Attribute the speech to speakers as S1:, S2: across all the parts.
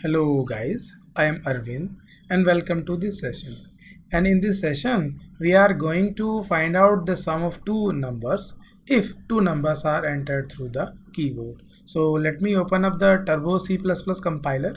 S1: Hello guys, I am Arvind and welcome to this session. And in this session, we are going to find out the sum of two numbers if two numbers are entered through the keyboard. So let me open up the Turbo C++ compiler.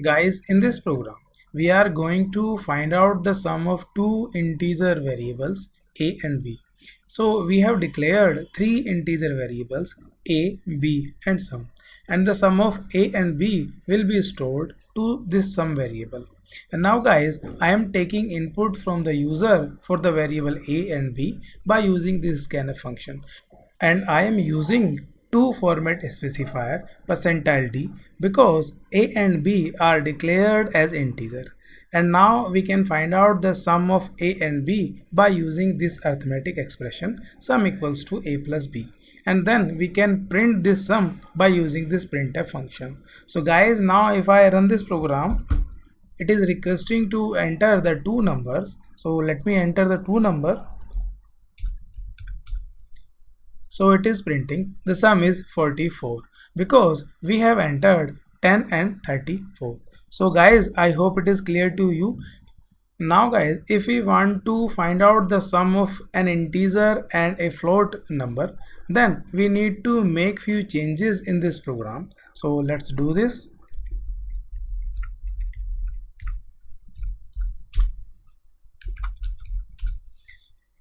S1: Guys, in this program, we are going to find out the sum of two integer variables a and b. So we have declared three integer variables a, b and sum, and the sum of a and b will be stored to this sum variable. And now guys, I am taking input from the user for the variable a and b by using this scanf function, and I am using two format specifier %d because a and b are declared as integer. And now we can find out the sum of a and b by using this arithmetic expression sum equals to a plus b, and then we can print this sum by using this printf function. So guys, now if I run this program, it is requesting to enter the two numbers. So let me enter the two number. So it is printing the sum is 44 because we have entered 10 and 34. So guys, I hope it is clear to you. Now guys, if we want to find out the sum of an integer and a float number, then we need to make few changes in this program. So let's do this.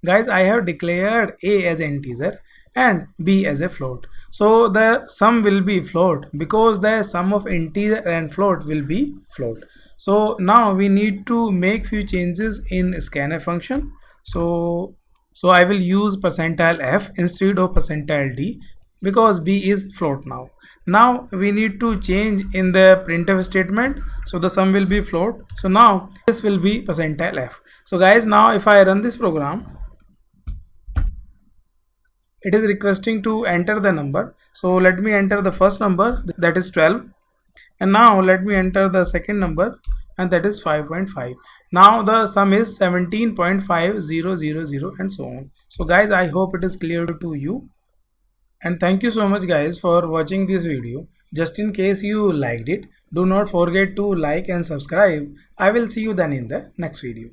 S1: Guys, I have declared a as integer and b as a float. So the sum will be float because the sum of integer and float will be float. So now we need to make few changes in scanf function. So I will use %f instead of %d because b is float now. Now we need to change in the printf statement. So the sum will be float. So now this will be %f. So guys, now if I run this program, it is requesting to enter the number. So let me enter the first number, that is 12, and now let me enter the second number, and that is 5.5. now the sum is 17.5000 and so on. So guys, I hope it is clear to you, and thank you so much guys for watching this video. Just in case you liked it, do not forget to like and subscribe. I will see you then in the next video.